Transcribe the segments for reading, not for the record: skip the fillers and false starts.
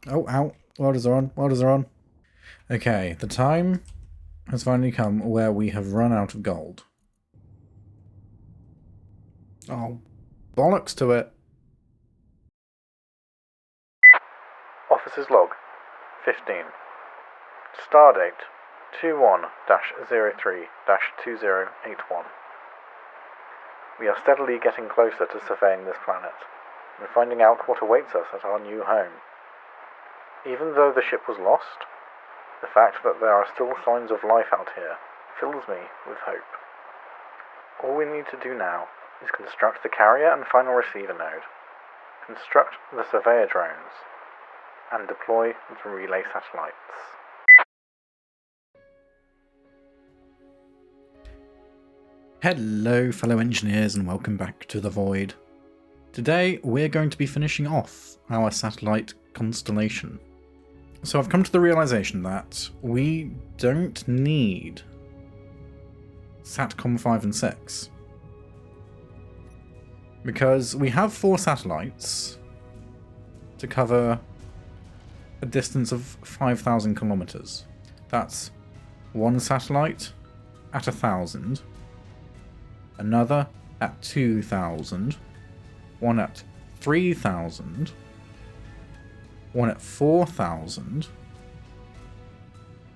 Oh, ow. Welders are on. Welders are on. Okay, the time has finally come where we have run out of gold. Oh, bollocks to it. Officer's log, 15. Stardate, 21-03-2081. We are steadily getting closer to surveying this planet, and finding out what awaits us at our new home. Even though the ship was lost, the fact that there are still signs of life out here fills me with hope. All we need to do now is construct the carrier and final receiver node, construct the surveyor drones, and deploy the relay satellites. Hello fellow engineers and welcome back to the Void. Today we're going to be finishing off our satellite constellation. So I've come to the realization that we don't need Satcom 5 and 6. Because we have 4 satellites to cover a distance of 5,000 kilometers. That's one satellite at 1,000, another at 2,000, one at 3,000, one at 4,000.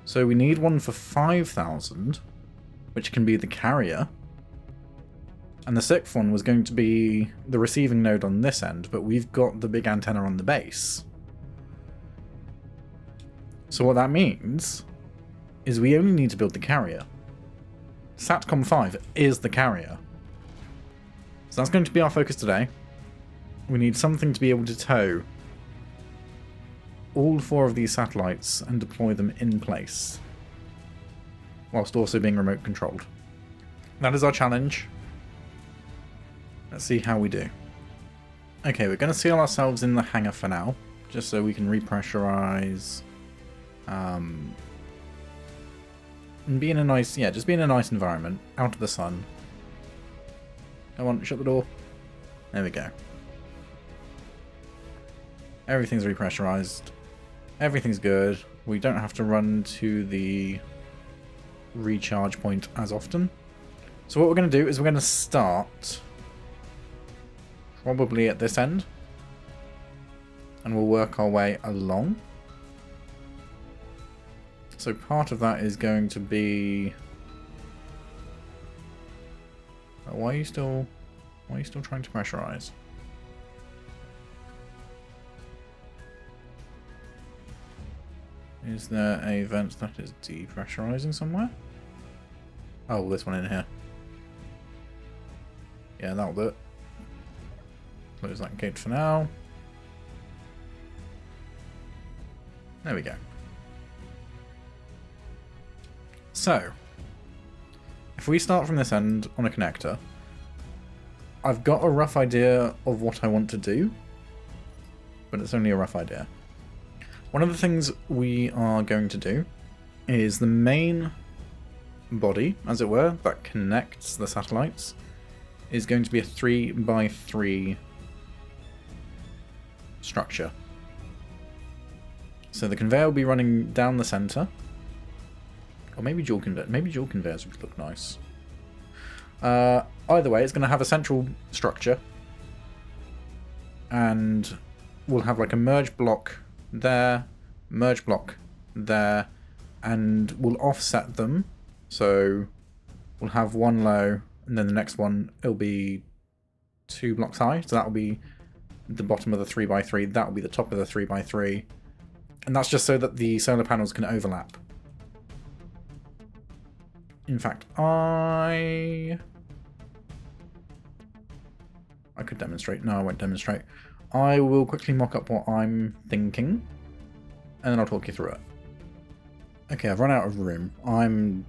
So we need one for 5,000, which can be the carrier. And the 6th one was going to be the receiving node on this end, but we've got the big antenna on the base. So what that means is we only need to build the carrier. Satcom 5 is the carrier. So that's going to be our focus today. We need something to be able to tow all 4 of these satellites and deploy them in place, whilst also being remote controlled. That is our challenge. Let's see how we do. Okay, we're going to seal ourselves in the hangar for now, just so we can repressurize. And be in a nice, just be in a nice environment, out of the sun. Come on, shut the door. There we go. Everything's repressurized. Everything's good. We don't have to run to the recharge point as often. So what we're going to do is we're going to start probably at this end, and we'll work our way along. So part of that is going to be... Why are you still trying to pressurize? Is there a vent that is depressurizing somewhere? Oh, this one in here. Yeah, that'll do it. Close that gate for now. There we go. So, if we start from this end on a connector, I've got a rough idea of what I want to do, but it's only a rough idea. One of the things we are going to do is the main body, as it were, that connects the satellites, is going to be a 3x3 structure. So the conveyor will be running down the center. Or maybe dual conveyor. Maybe dual conveyors would look nice. Either way, it's going to have a central structure. And we'll have like a merge block there, merge block there, and we'll offset them. So we'll have one low, and then the next one, it'll be 2 blocks high. So that will be the bottom of the 3x3. That will be the top of the 3x3. And that's just so that the solar panels can overlap. In fact, I could demonstrate. No, I won't demonstrate. I will quickly mock up what I'm thinking, and then I'll talk you through it. Okay, I've run out of room. I'm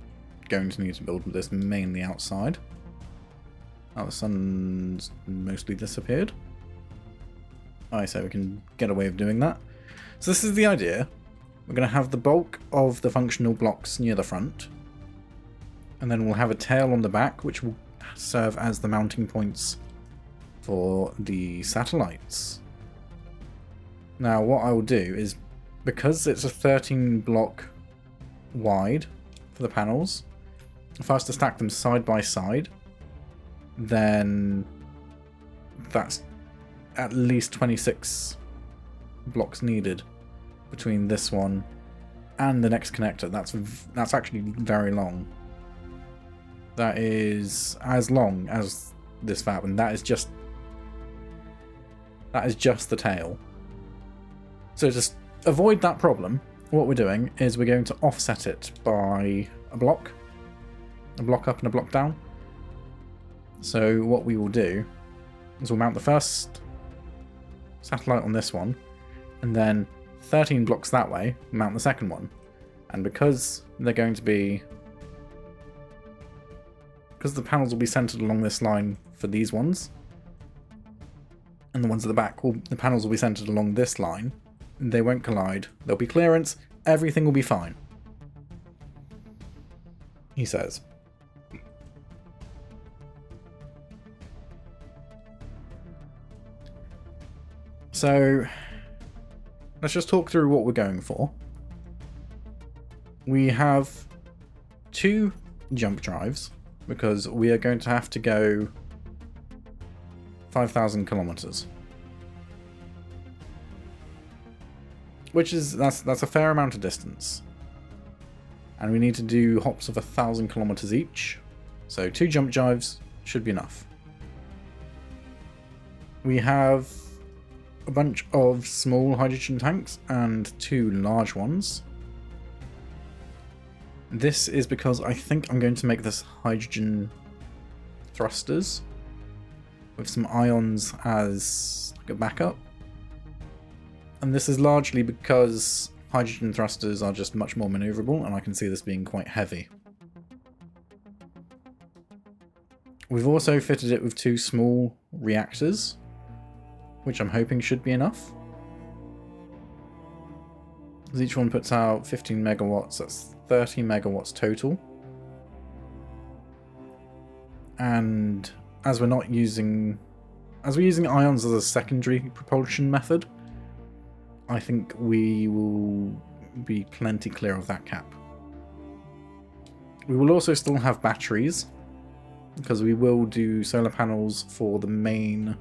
going to need to build this mainly outside. Oh, the sun's mostly disappeared. I say we can get away with doing that. So this is the idea. We're going to have the bulk of the functional blocks near the front, and then we'll have a tail on the back, which will serve as the mounting points for the satellites. Now, what I will do is because it's a 13 block wide for the panels, if I was to stack them side by side, then that's at least 26 blocks needed between this one and the next connector. That's actually very long. That is as long as this fab, and that is just the tail. So to avoid that problem, what we're doing is we're going to offset it by a block up and a block down. So what we will do is we'll mount the first satellite on this one, and then 13 blocks that way, mount the second one. And because they're going to be... because the panels will be centered along this line for these ones, and the ones at the back, the panels will be centered along this line, they won't collide, there'll be clearance, everything will be fine, he says. So, let's just talk through what we're going for. We have 2 jump drives, because we are going to have to go 5,000 kilometers. Which is, that's a fair amount of distance. And we need to do hops of 1,000 kilometers each. So 2 jump drives should be enough. We have a bunch of small hydrogen tanks and 2 large ones. This is because I think I'm going to make this hydrogen thrusters with some ions as like a backup. And this is largely because hydrogen thrusters are just much more maneuverable, and I can see this being quite heavy. We've also fitted it with 2 small reactors, which I'm hoping should be enough. Each one puts out 15 megawatts, that's 30 megawatts total. And as we're using ions as a secondary propulsion method, I think we will be plenty clear of that cap. We will also still have batteries, because we will do solar panels for the main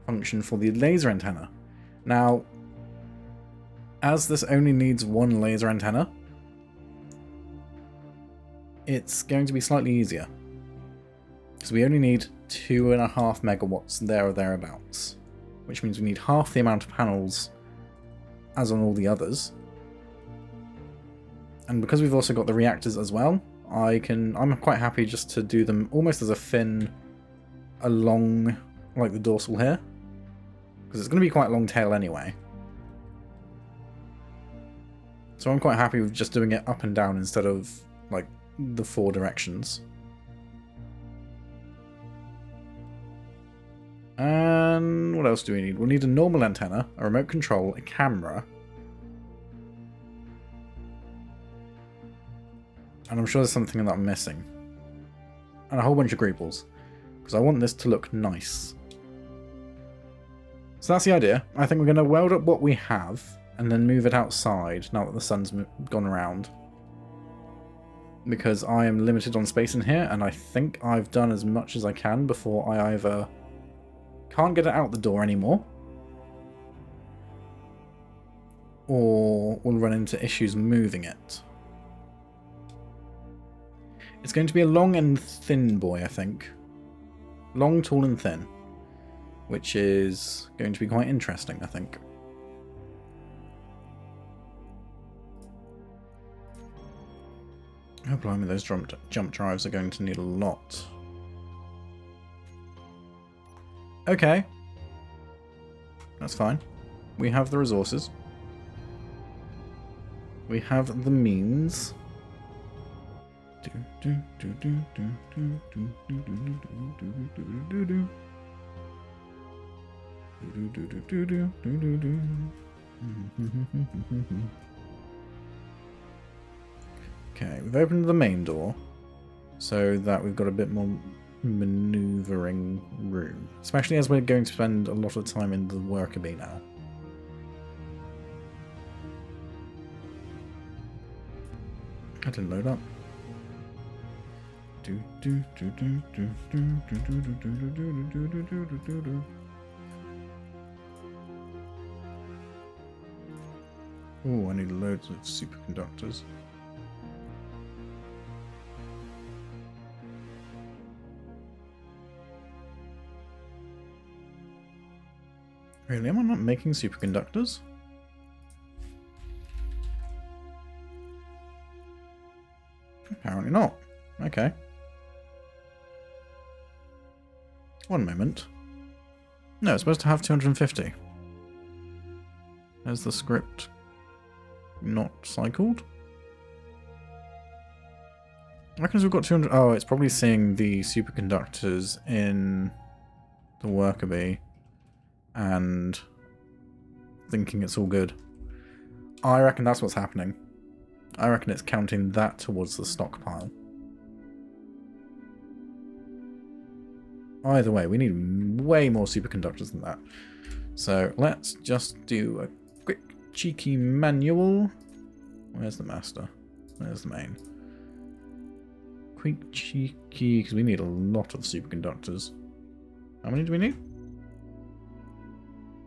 function for the laser antenna. Now, as this only needs 1 laser antenna, it's going to be slightly easier, because we only need 2.5 megawatts there or thereabouts, which means we need half the amount of panels as on all the others. And because we've also got the reactors as well, I'm quite happy just to do them almost as a fin along like the dorsal here, because it's going to be quite a long tail anyway. So I'm quite happy with just doing it up and down instead of like the 4 directions. And what else do we need? We'll need a normal antenna, a remote control, a camera. And I'm sure there's something that I'm missing. And a whole bunch of greebles, because I want this to look nice. So that's the idea. I think we're going to weld up what we have, and then move it outside now that the sun's gone around. Because I am limited on space in here, and I think I've done as much as I can before I either can't get it out the door anymore, or we'll run into issues moving it. It's going to be a long and thin boy, I think. Long, tall and thin. Which is going to be quite interesting, I think. Oh blimey, those jump drives are going to need a lot. Okay. That's fine. We have the resources. We have the means. Okay, we've opened the main door so that we've got a bit more maneuvering room, especially as we're going to spend a lot of time in the worker bay now. I didn't load up. Oh, I need loads of superconductors. Really? Am I not making superconductors? Apparently not. Okay. One moment. No, it's supposed to have 250. There's the script not cycled. I reckon we've got 200. Oh, it's probably seeing the superconductors in the worker bee and thinking it's all good. I reckon that's what's happening. I reckon it's counting that towards the stockpile. Either way, we need way more superconductors than that. So let's just do a quick cheeky manual. Where's the master? Where's the main? Quick cheeky, because we need a lot of superconductors. How many do we need?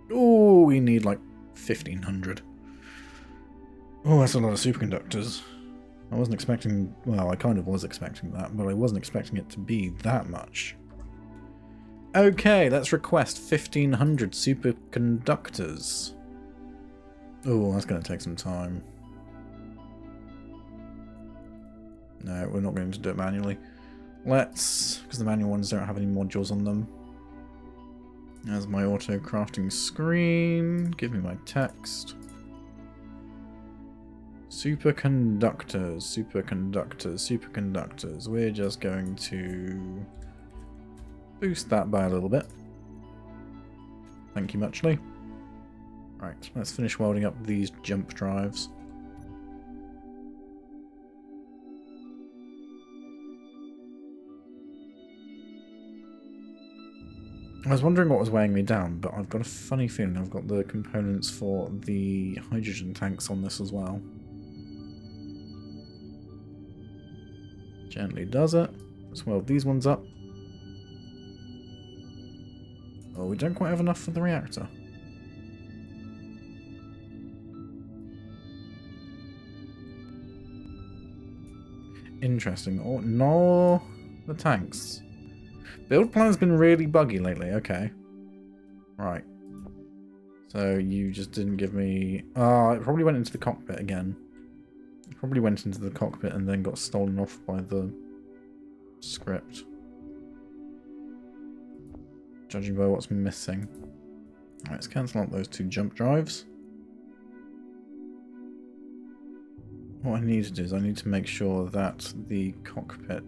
Oh, we need like 1,500. Oh, that's a lot of superconductors. I wasn't expecting... Well, I kind of was expecting that, but I wasn't expecting it to be that much. Okay, let's request 1,500 superconductors. Oh, that's going to take some time. No, we're not going to do it manually. Let's... Because the manual ones don't have any modules on them. There's my auto crafting screen. Give me my text. Superconductors, superconductors, superconductors. We're just going to boost that by a little bit. Thank you muchly. Right, let's finish welding up these jump drives. I was wondering what was weighing me down, but I've got a funny feeling I've got the components for the hydrogen tanks on this as well. Gently does it. Let's weld these ones up. Oh, we don't quite have enough for the reactor. Interesting. Oh, no, the tanks. Build plan's been really buggy lately. Okay. Right. So you just didn't give me... it probably went into the cockpit again. It probably went into the cockpit and then got stolen off by the script. Judging by what's missing. Alright, let's cancel out those two jump drives. What I need to do is I need to make sure that the cockpit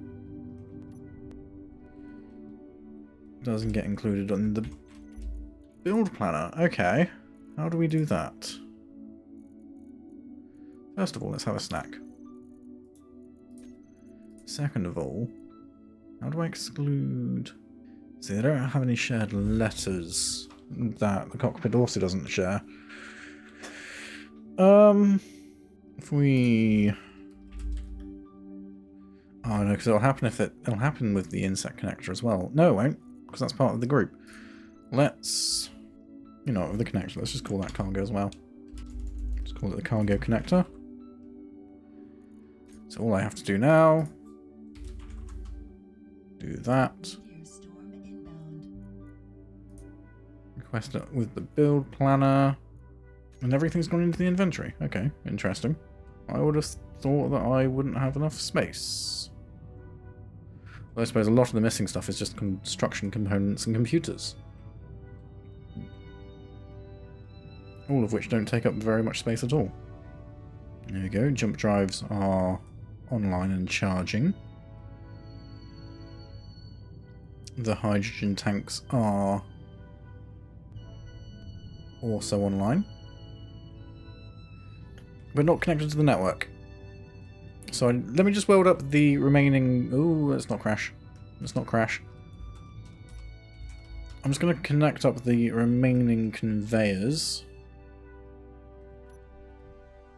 doesn't get included on the build planner. Okay, how do we do that? First of all, let's have a snack. Second of all, how do I exclude... See, they don't have any shared letters that the cockpit also doesn't share. If we... Oh no, because it'll happen if it'll happen with the inset connector as well. No, it won't, because that's part of the group. Let's... You know, with the connector, let's just call that cargo as well. Let's call it the cargo connector. So all I have to do now... Do that. Request it with the build planner. And everything's gone into the inventory. Okay, interesting. I would have thought that I wouldn't have enough space. Well, I suppose a lot of the missing stuff is just construction components and computers. All of which don't take up very much space at all. There we go. Jump drives are online and charging. The hydrogen tanks are also online. But not connected to the network. So let me just weld up the remaining... Ooh, let's not crash. Let's not crash. I'm just going to connect up the remaining conveyors.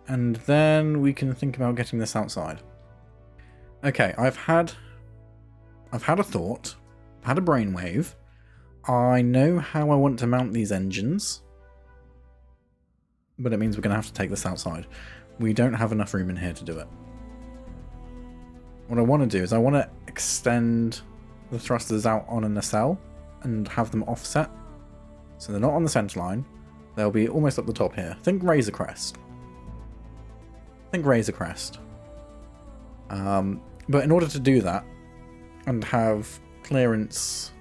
And then we can think about getting this outside. Okay, I've had a thought, had a brainwave. I know how I want to mount these engines, but it means we're going to have to take this outside. We don't have enough room in here to do it. What I want to do is I want to extend the thrusters out on a nacelle and have them offset. So they're not on the center line. They'll be almost up the top here. Think Razor Crest. Think Razor Crest. But in order to do that and have clearance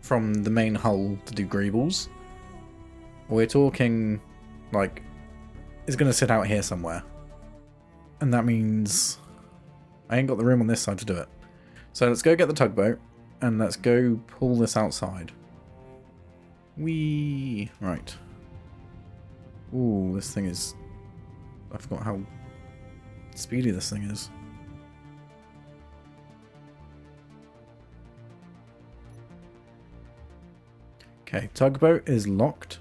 from the main hull to do greebles, we're talking like it's going to sit out here somewhere. And that means I ain't got the room on this side to do it. So let's go get the tugboat and let's go pull this outside. Whee! Right. Ooh, this thing is... I forgot how speedy this thing is. Okay, tugboat is locked.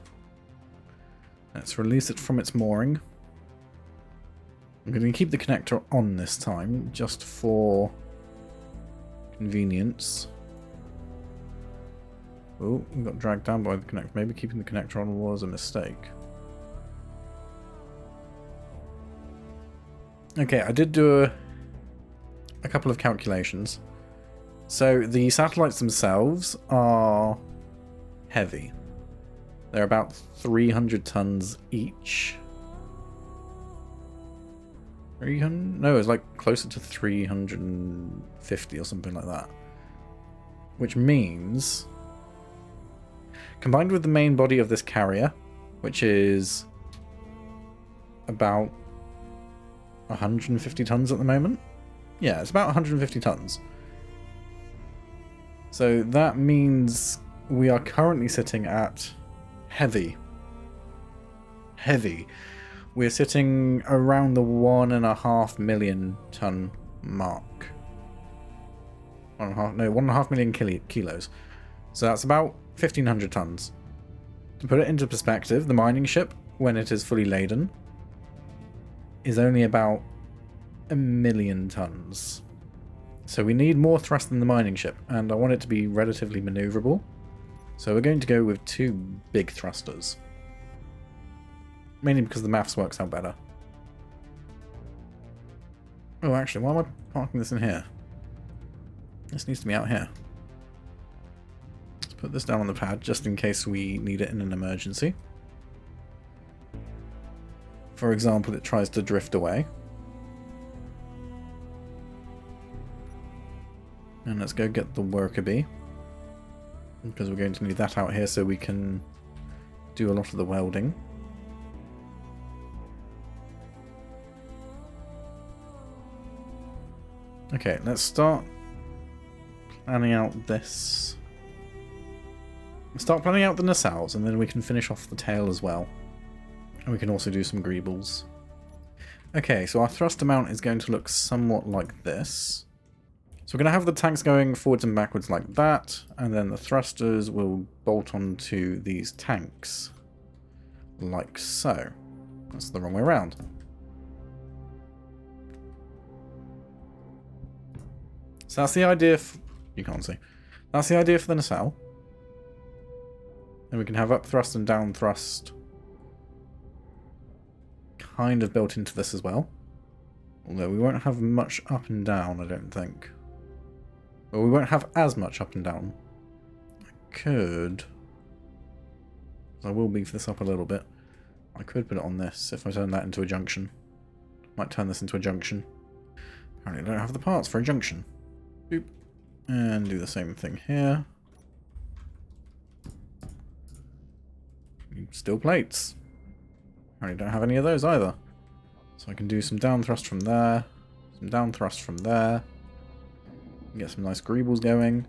Let's release it from its mooring. I'm going to keep the connector on this time, just for convenience. Oh, we got dragged down by the connector. Maybe keeping the connector on was a mistake. Okay, I did do a couple of calculations. So the satellites themselves are heavy. They're about 300 tons each. 300? No, it's like closer to 350 or something like that. Which means, combined with the main body of this carrier, which is about 150 tons at the moment. Yeah, it's about 150 tons. So that means we are currently sitting at heavy. Heavy. We're sitting around the 1.5 million ton mark. 1.5 million kilos. So that's about 1,500 tons. To put it into perspective, the mining ship, when it is fully laden, is only about 1 million tons. So we need more thrust than the mining ship, and I want it to be relatively maneuverable. So we're going to go with 2 big thrusters. Mainly because the maths works out better. Oh, actually, why am I parking this in here? This needs to be out here. Let's put this down on the pad, just in case we need it in an emergency. For example, it tries to drift away. And let's go get the worker bee. Because we're going to need that out here so we can do a lot of the welding. Okay, let's start planning out this. Start planning out the nacelles, and then we can finish off the tail as well. And we can also do some greebles. Okay, so our thruster mount is going to look somewhat like this. So we're going to have the tanks going forwards and backwards like that, and then the thrusters will bolt onto these tanks. Like so. That's the wrong way around. So that's the idea you can't see. That's the idea for the nacelle. And we can have up thrust and down thrust kind of built into this as well. Although we won't have much up and down, I don't think. Well, we won't have as much up and down. I could. I will beef this up a little bit. I could put it on this if I turn that into a junction. Might turn this into a junction. Apparently I don't have the parts for a junction. Boop. And do the same thing here. Steel plates. Apparently don't have any of those either. So I can do some down thrust from there. Some down thrust from there. Get some nice greebles going.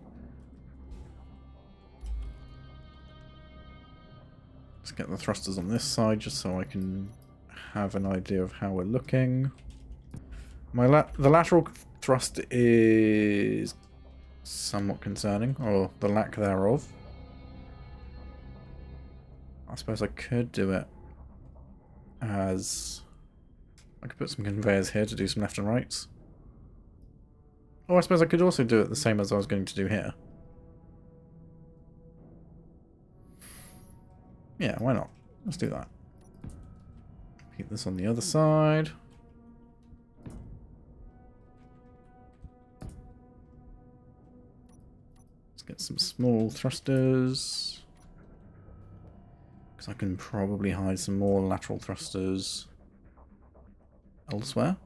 Let's get the thrusters on this side just so I can have an idea of how we're looking. The lateral thrust is somewhat concerning, or the lack thereof. I suppose I could do it as... I could put some conveyors here to do some left and rights. Oh, I suppose I could also do it the same as I was going to do here. Yeah, why not? Let's do that. Keep this on the other side. Let's get some small thrusters. Because I can probably hide some more lateral thrusters elsewhere.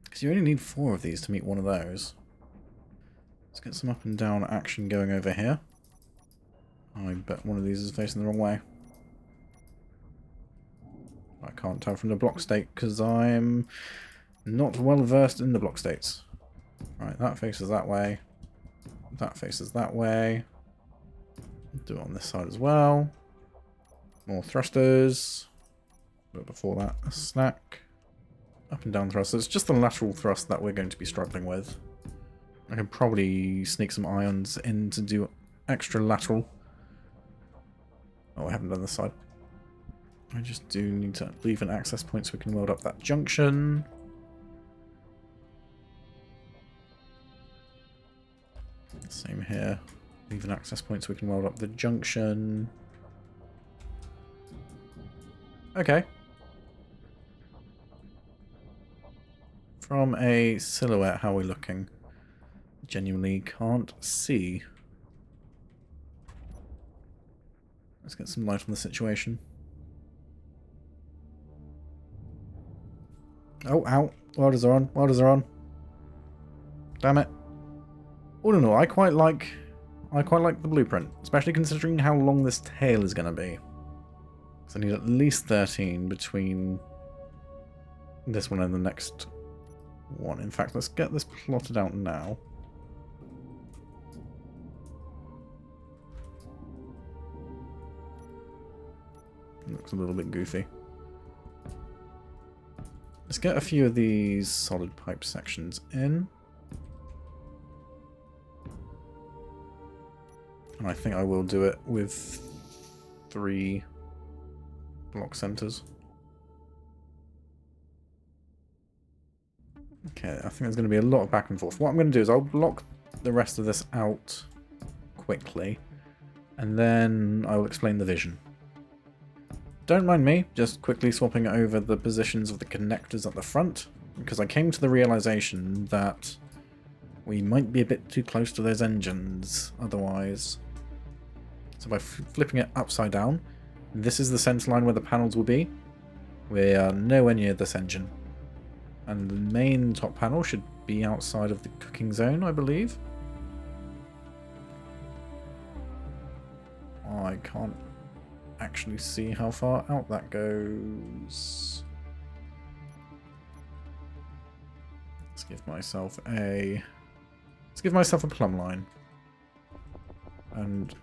Because you only need 4 of these to meet one of those. Let's get some up and down action going over here. I bet one of these is facing the wrong way. I can't tell from the block state because I'm not well versed in the block states. Right, that faces that way. That faces that way. Do it on this side as well. More thrusters. But before that, a snack. Up and down thrusters. Just the lateral thrust that we're going to be struggling with. I can probably sneak some ions in to do extra lateral. Oh, I haven't done this side. I just do need to leave an access point so we can weld up that junction. Same here. Leave an access point so we can weld up the junction. Okay. From a silhouette, how are we looking? Genuinely can't see. Let's get some light on the situation. Oh, ow. Welders are on. Welders are on. Damn it. All in all, I quite like the blueprint, especially considering how long this tail is going to be. So I need at least 13 between this one and the next one. In fact, let's get this plotted out now. Looks a little bit goofy. Let's get a few of these solid pipe sections in. And I think I will do it with 3 block centers. Okay, I think there's going to be a lot of back and forth. What I'm going to do is I'll block the rest of this out quickly, and then I will explain the vision. Don't mind me, just quickly swapping over the positions of the connectors at the front, because I came to the realization that we might be a bit too close to those engines otherwise. So by flipping it upside down, this is the center line where the panels will be. We are nowhere near this engine. And the main top panel should be outside of the cooking zone, I believe. I can't actually see how far out that goes. Let's give myself a plumb line. And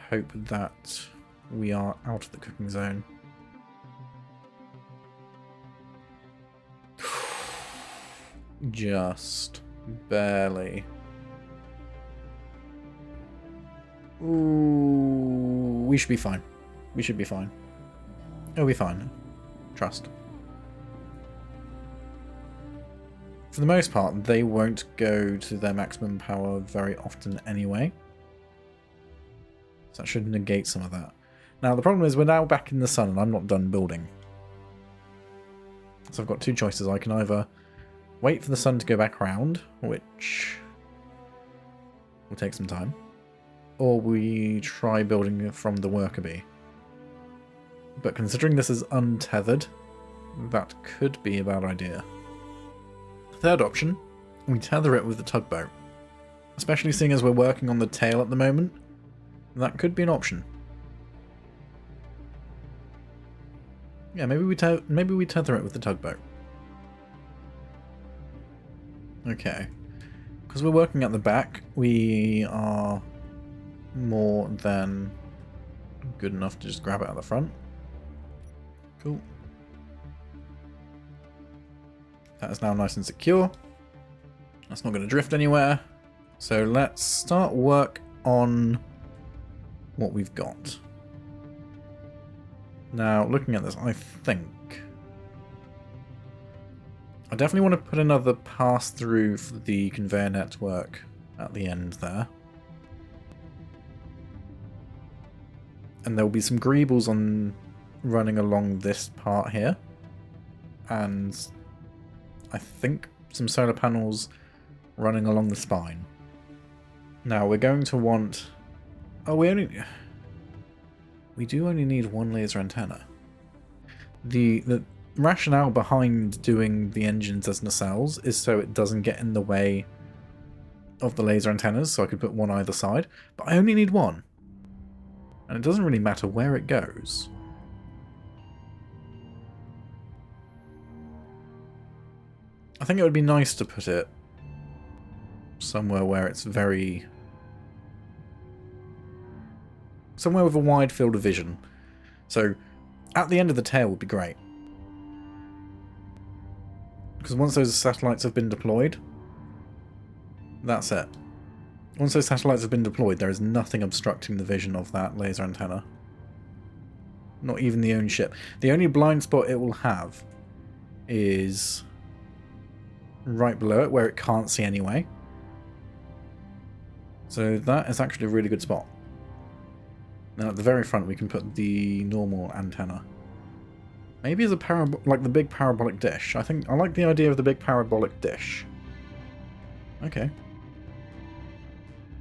hope that we are out of the cooking zone. Just barely. Ooh, we should be fine. We should be fine. It'll be fine. Trust. For the most part, they won't go to their maximum power very often anyway. So that should negate some of that. Now, the problem is we're now back in the sun and I'm not done building. So I've got 2 choices. I can either wait for the sun to go back round, which will take some time, or we try building it from the worker bee. But considering this is untethered, that could be a bad idea. Third option, we tether it with the tugboat. Especially seeing as we're working on the tail at the moment, that could be an option. Yeah, maybe we tether it with the tugboat. Okay. Because we're working at the back, we are more than good enough to just grab it at the front. Cool. That is now nice and secure. That's not going to drift anywhere. So let's start work on what we've got. Now, looking at this, I think I definitely want to put another pass through for the conveyor network at the end there. And there will be some greebles on running along this part here. And I think some solar panels running along the spine. Now we're going to want... Oh, we do only need one laser antenna. The rationale behind doing the engines as nacelles is so it doesn't get in the way of the laser antennas, so I could put one either side. But I only need one. And it doesn't really matter where it goes. I think it would be nice to put it somewhere where it's very... somewhere with a wide field of vision. So, at the end of the tail would be great. Because once those satellites have been deployed, that's it. Once those satellites have been deployed, there is nothing obstructing the vision of that laser antenna. Not even the own ship. The only blind spot it will have is right below it, where it can't see anyway. So that is actually a really good spot. Then at the very front we can put the normal antenna. Maybe as a like the big parabolic dish. I like the idea of the big parabolic dish. Okay.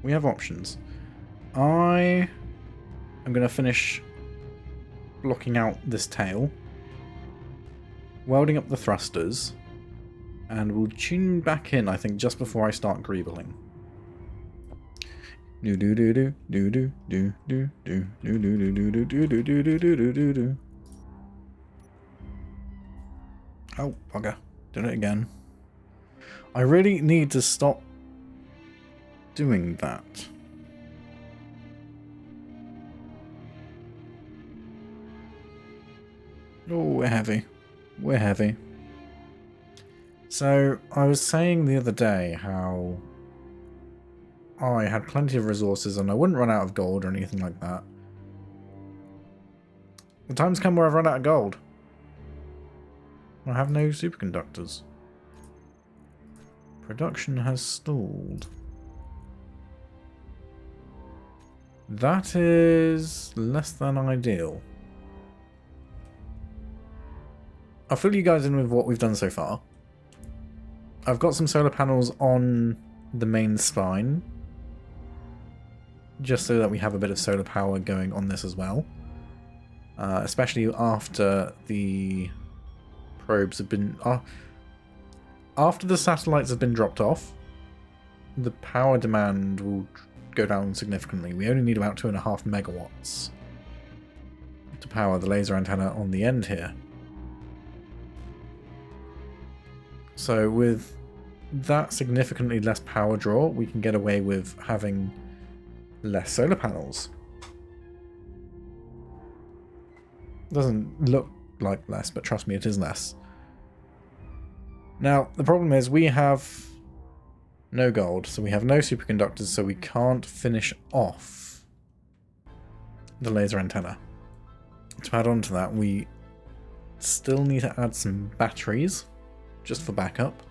We have options. I am going to finish blocking out this tail, welding up the thrusters, and we'll tune back in, I think, just before I start greebling. Do do do do do do do do do do do do do do do do do do do do. Oh, bugger. Did it again. I really need to stop doing that. Oh, we're heavy. We're heavy. So, I was saying the other day how I had plenty of resources and I wouldn't run out of gold or anything like that. The time's come where I've run out of gold. I have no superconductors. Production has stalled. That is less than ideal. I'll fill you guys in with what we've done so far. I've got some solar panels on the main spine, just so that we have a bit of solar power going on this as well. Especially after the probes have been... after the satellites have been dropped off, the power demand will go down significantly. We only need about 2.5 megawatts to power the laser antenna on the end here. So with that significantly less power draw, we can get away with having less solar panels. Doesn't look like less, but trust me, it is less. Now, the problem is we have no gold, so we have no superconductors, so we can't finish off the laser antenna. To add on to that, we still need to add some batteries, just for backup,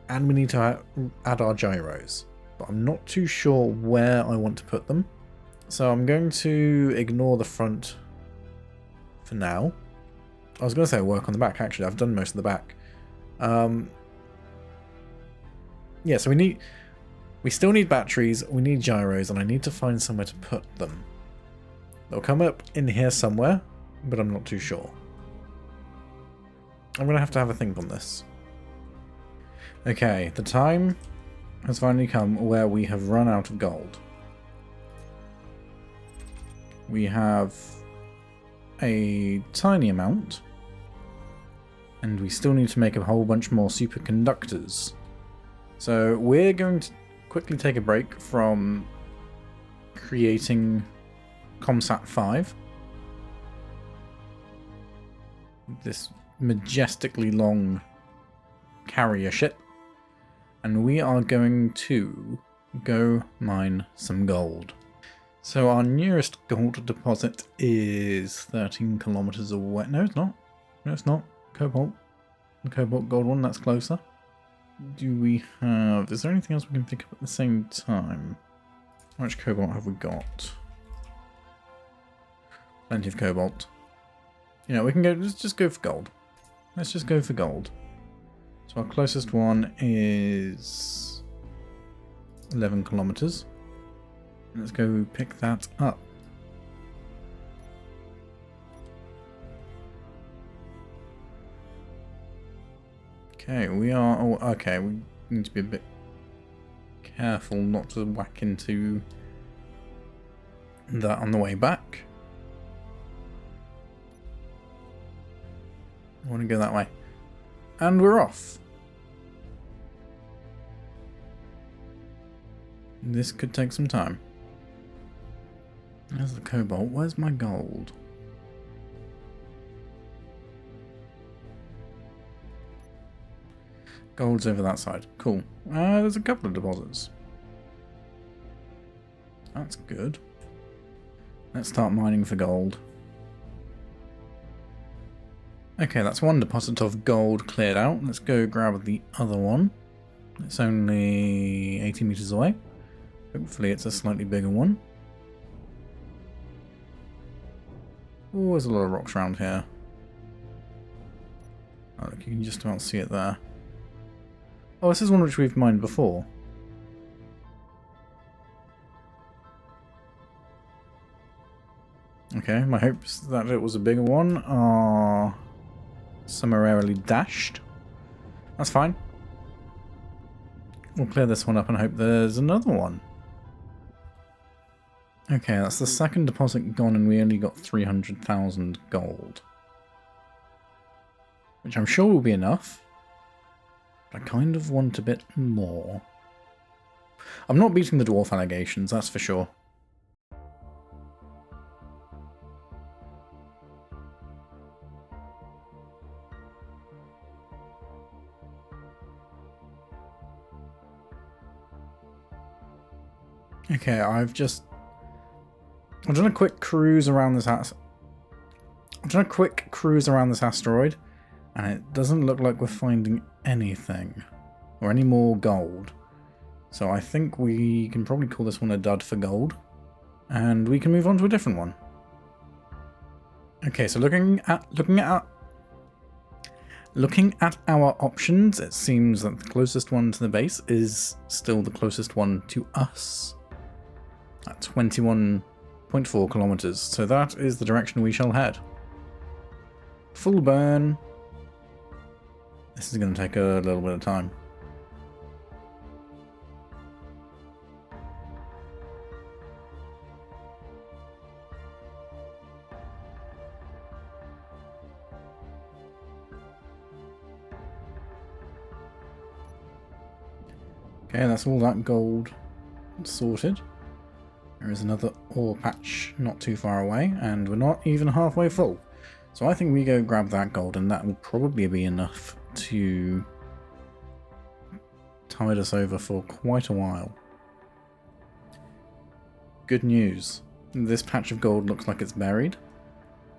and we need to add our gyros. But I'm not too sure where I want to put them, so I'm going to ignore the front for now. I was going to say work on the back, actually. I've done most of the back. Yeah, so we still need batteries, we need gyros, and I need to find somewhere to put them. They'll come up in here somewhere, but I'm not too sure. I'm going to have a think on this. Okay, the time has finally come where we have run out of gold. We have a tiny amount, and we still need to make a whole bunch more superconductors. So we're going to quickly take a break from creating COMSAT 5. This majestically long carrier ship. And we are going to go mine some gold. So our nearest gold deposit is 13 kilometers away. No, it's not. No, it's not. Cobalt. The cobalt gold one, that's closer. Do we have... Is there anything else we can pick up at the same time? How much cobalt have we got? Plenty of cobalt. You know, we can go... Let's just go for gold. Let's just go for gold. So our closest one is 11 kilometers. Let's go pick that up. Okay, we are... Oh, okay, we need to be a bit careful not to whack into that on the way back. I want to go that way. And we're off. This could take some time. There's the cobalt. Where's my gold? Gold's over that side. Cool. There's a couple of deposits. That's good. Let's start mining for gold. Okay, that's one deposit of gold cleared out. Let's go grab the other one. It's only 80 meters away. Hopefully it's a slightly bigger one. Oh, there's a lot of rocks around here. Oh, look, you can just about see it there. Oh, this is one which we've mined before. Okay, my hopes that it was a bigger one are summarily dashed. That's fine. We'll clear this one up and hope there's another one. Okay, that's the second deposit gone and we only got 300,000 gold. Which I'm sure will be enough. But I kind of want a bit more. I'm not beating the dwarf allegations, that's for sure. Okay, I've done a quick cruise around this asteroid, and it doesn't look like we're finding anything or any more gold. So I think we can probably call this one a dud for gold, and we can move on to a different one. Okay, so looking at our options, it seems that the closest one to the base is still the closest one to us. At 21.4 kilometers, so that is the direction we shall head. Full burn. This is going to take a little bit of time. Okay, that's all that gold sorted. There is another ore patch not too far away, and we're not even halfway full. So I think we go grab that gold, and that will probably be enough to tide us over for quite a while. Good news. This patch of gold looks like it's buried,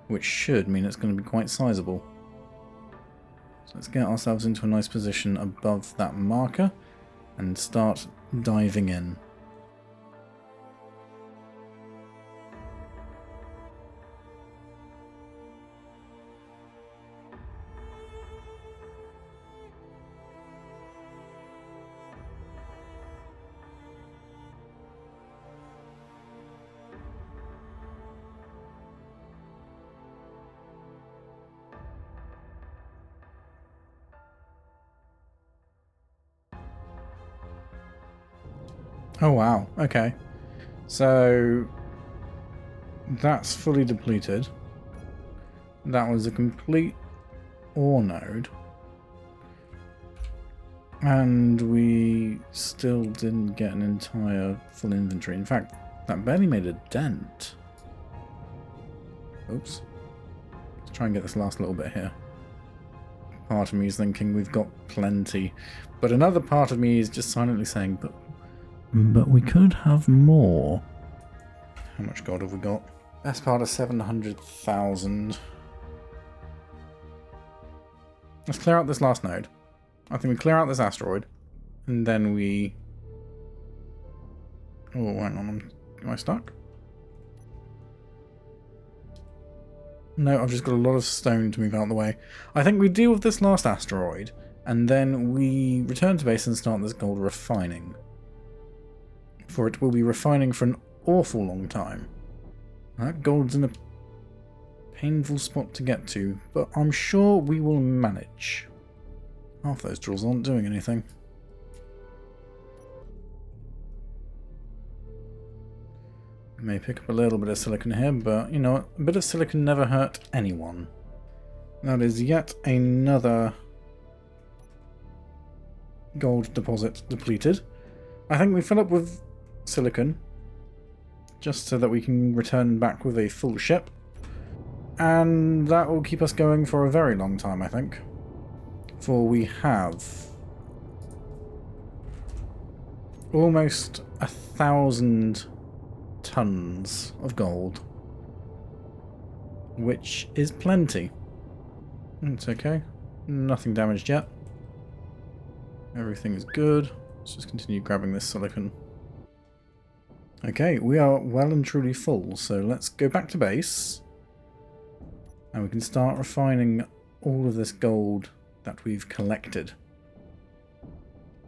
which should mean it's going to be quite sizable. So let's get ourselves into a nice position above that marker and start diving in. Oh wow, okay. So that's fully depleted. That was a complete ore node. And we still didn't get an entire full inventory. In fact, that barely made a dent. Oops. Let's try and get this last little bit here. Part of me is thinking we've got plenty. But another part of me is just silently saying, but we could have more. How much gold have we got? Best part of 700,000. Let's clear out this last node. I think we clear out this asteroid. And then we... Oh, hang on. Am I stuck? No, I've just got a lot of stone to move out of the way. I think we deal with this last asteroid, and then we return to base and start this gold refining. For it will be refining for an awful long time. That gold's in a painful spot to get to, but I'm sure we will manage. Half those drills aren't doing anything. May pick up a little bit of silicon here, but you know what? A bit of silicon never hurt anyone. That is yet another gold deposit depleted. I think we fill up with silicon just so that we can return back with a full ship. And that will keep us going for a very long time, I think. For we have almost 1,000 tons of gold, which is plenty. It's okay. Nothing damaged yet. Everything is good. Let's just continue grabbing this silicon. Okay, we are well and truly full, so let's go back to base. And we can start refining all of this gold that we've collected.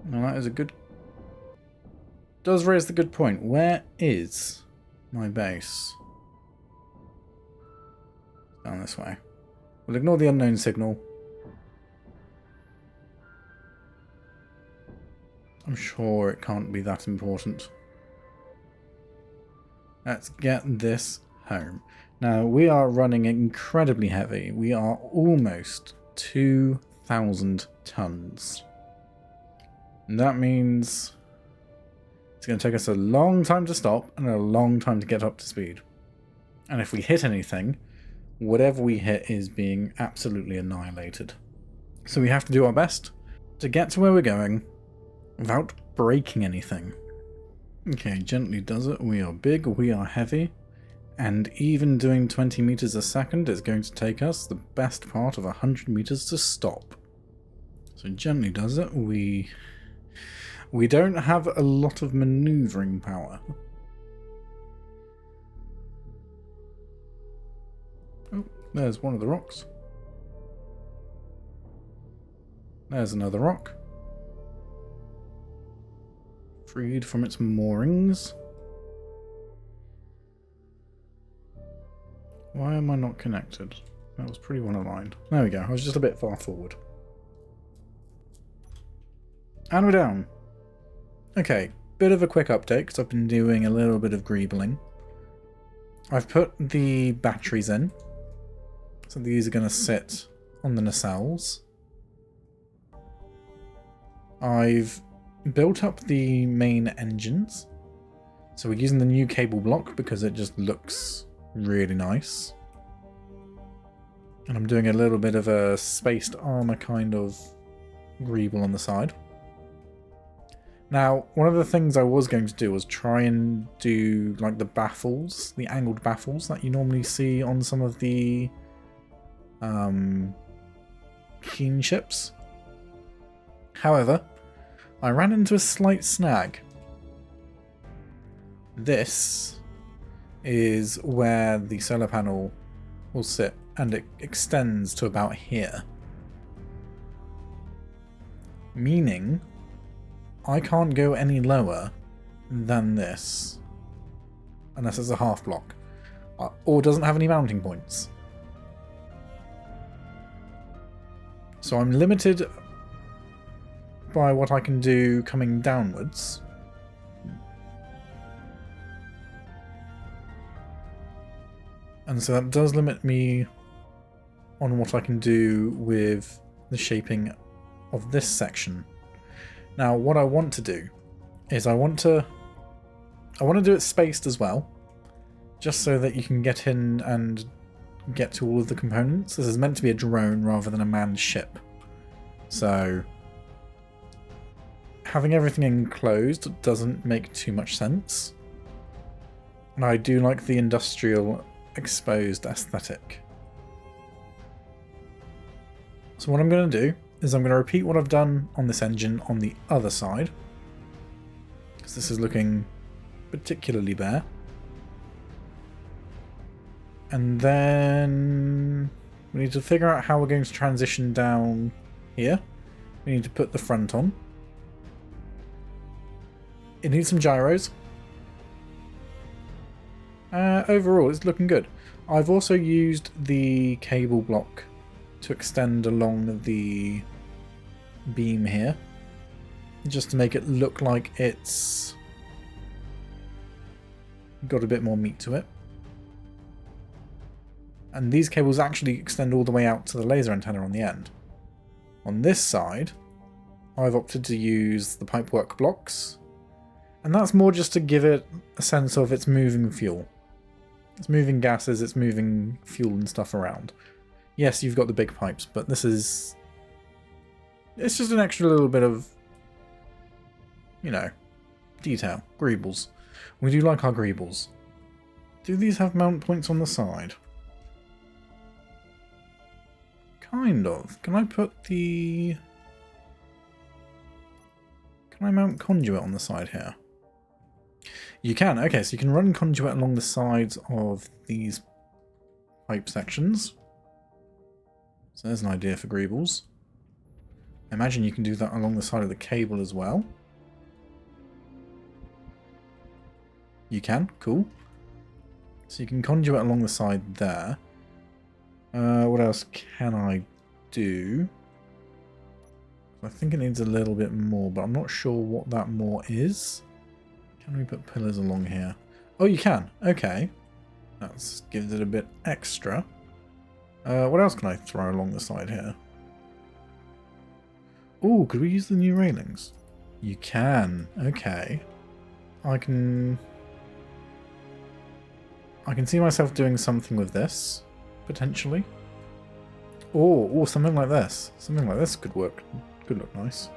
Now that is a good... does raise the good point. Where is my base? Down this way. We'll ignore the unknown signal. I'm sure it can't be that important. Let's get this home. Now, we are running incredibly heavy. We are almost 2,000 tons. And that means it's going to take us a long time to stop and a long time to get up to speed. And if we hit anything, whatever we hit is being absolutely annihilated. So we have to do our best to get to where we're going without breaking anything. Okay, gently does it. We are big, we are heavy, and even doing 20 meters a second is going to take us the best part of 100 meters to stop. So gently does it. We don't have a lot of maneuvering power. Oh, there's one of the rocks. There's another rock. Freed from its moorings. Why am I not connected? That was pretty well aligned. There we go. I was just a bit far forward. And we're down. Okay, bit of a quick update because I've been doing a little bit of greebling. I've put the batteries in. So these are going to sit on the nacelles. I've built up the main engines. So we're using the new cable block because it just looks really nice. And I'm doing a little bit of a spaced armor kind of greeble on the side. Now, one of the things I was going to do was try and do like the baffles, the angled baffles that you normally see on some of the keen ships. However, I ran into a slight snag. This is where the solar panel will sit, and it extends to about here. Meaning, I can't go any lower than this. Unless it's a half block. Or doesn't have any mounting points. So I'm limited by what I can do coming downwards. And so that does limit me on what I can do with the shaping of this section. Now, what I want to do is I want to do it spaced as well, just so that you can get in and get to all of the components. This is meant to be a drone rather than a manned ship. So having everything enclosed doesn't make too much sense. And I do like the industrial exposed aesthetic. So what I'm going to do is I'm going to repeat what I've done on this engine on the other side, because this is looking particularly bare. And then we need to figure out how we're going to transition down here. We need to put the front on. It needs some gyros. Overall, it's looking good. I've also used the cable block to extend along the beam here, just to make it look like it's got a bit more meat to it. And these cables actually extend all the way out to the laser antenna on the end. On this side, I've opted to use the pipework blocks, and that's more just to give it a sense of it's moving fuel. It's moving gases, it's moving fuel and stuff around. Yes, you've got the big pipes, but this is... it's just an extra little bit of, you know, detail. Greebles. We do like our greebles. Do these have mount points on the side? Kind of. Can I put the... can I mount conduit on the side here? You can. Okay, so you can run conduit along the sides of these pipe sections. So there's an idea for greebles. I imagine you can do that along the side of the cable as well. You can. Cool. So you can conduit along the side there. What else can I do? I think it needs a little bit more, but I'm not sure what that more is. Can we put pillars along here? Oh, you can. Okay. That gives it a bit extra. What else can I throw along the side here? Oh, could we use the new railings? You can. Okay. I can see myself doing something with this, potentially. Or something like this. Something like this could work. Could look nice.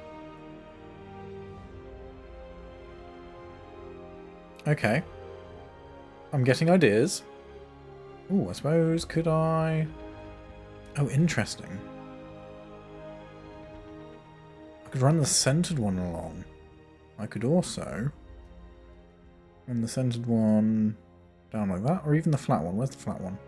Okay. I'm getting ideas. Oh, I suppose, could I... oh, interesting. I could run the centered one along. I could also run the centered one down like that, or even the flat one. Where's the flat one?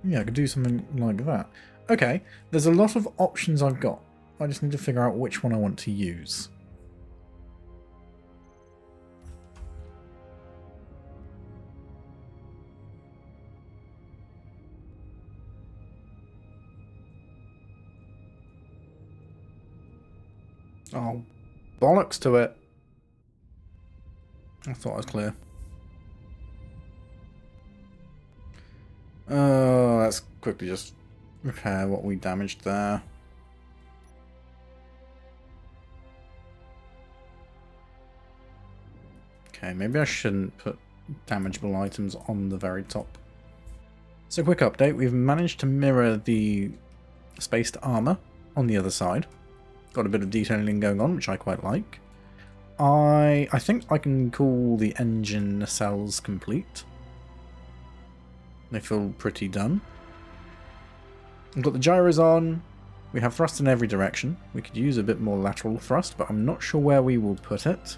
Yeah, I could do something like that. Okay, there's a lot of options I've got. I just need to figure out which one I want to use. Oh, bollocks to it. I thought I was clear. Let's quickly just repair what we damaged there. Okay, maybe I shouldn't put damageable items on the very top. So quick update, we've managed to mirror the spaced armor on the other side. Got a bit of detailing going on, which I quite like. I think I can call the engine nacelles complete. They feel pretty done. We've got the gyros on. We have thrust in every direction. We could use a bit more lateral thrust, but I'm not sure where we will put it.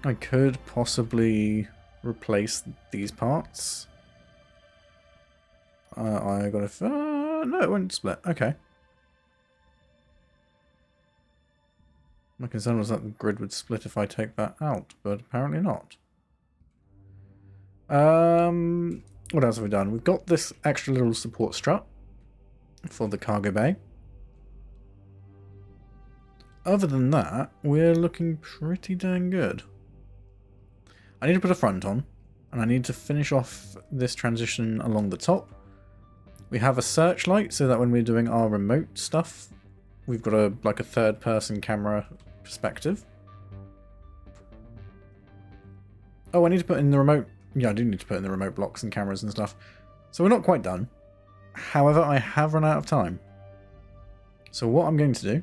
I could possibly replace these parts. I got a... no, it won't split. Okay. My concern was that the grid would split if I take that out, but apparently not. What else have we done? We've got this extra little support strut for the cargo bay. Other than that, we're looking pretty dang good. I need to put a front on, and I need to finish off this transition along the top. We have a searchlight so that when we're doing our remote stuff, we've got a like a third-person camera perspective. Oh, I need to put in the remote. Yeah, I do need to put in the remote blocks and cameras and stuff. So we're not quite done. However, I have run out of time. So what I'm going to do...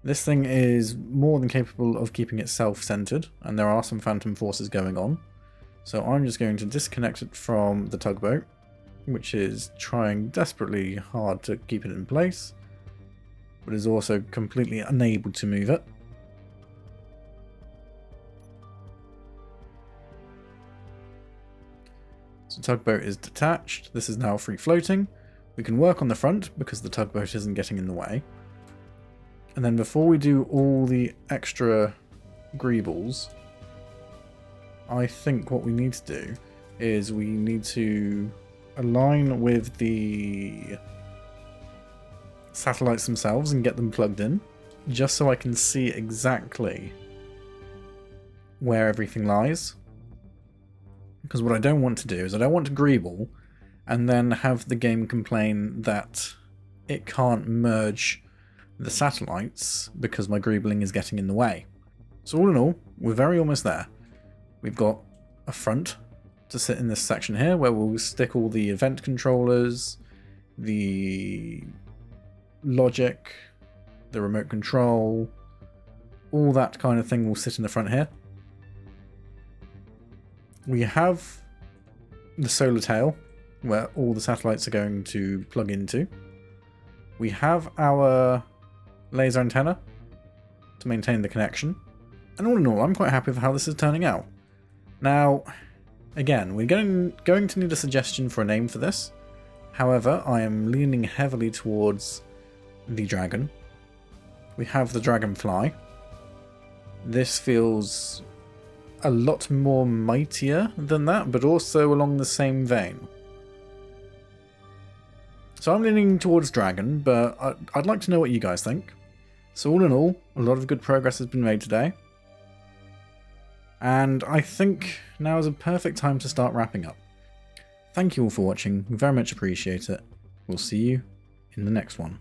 this thing is more than capable of keeping itself centered, and there are some phantom forces going on. So I'm just going to disconnect it from the tugboat, which is trying desperately hard to keep it in place, but is also completely unable to move it. So tugboat is detached. This is now free floating. We can work on the front because the tugboat isn't getting in the way. And then before we do all the extra greebles, I think what we need to do is we need to align with the satellites themselves and get them plugged in, just so I can see exactly where everything lies. Because what I don't want to do is I don't want to greeble and then have the game complain that it can't merge the satellites because my greebling is getting in the way. So all in all, we're very almost there. We've got a front to sit in this section here where we'll stick all the event controllers, the logic, the remote control, all that kind of thing will sit in the front here. We have the solar tail where all the satellites are going to plug into. We have our laser antenna to maintain the connection. And all in all, I'm quite happy with how this is turning out. Now, again, we're going to need a suggestion for a name for this. However, I am leaning heavily towards the dragon. We have the dragonfly. This feels a lot more mightier than that, but also along the same vein. So I'm leaning towards dragon, but I'd like to know what you guys think. So all in all, a lot of good progress has been made today. And I think now is a perfect time to start wrapping up. Thank you all for watching, we very much appreciate it. We'll see you in the next one.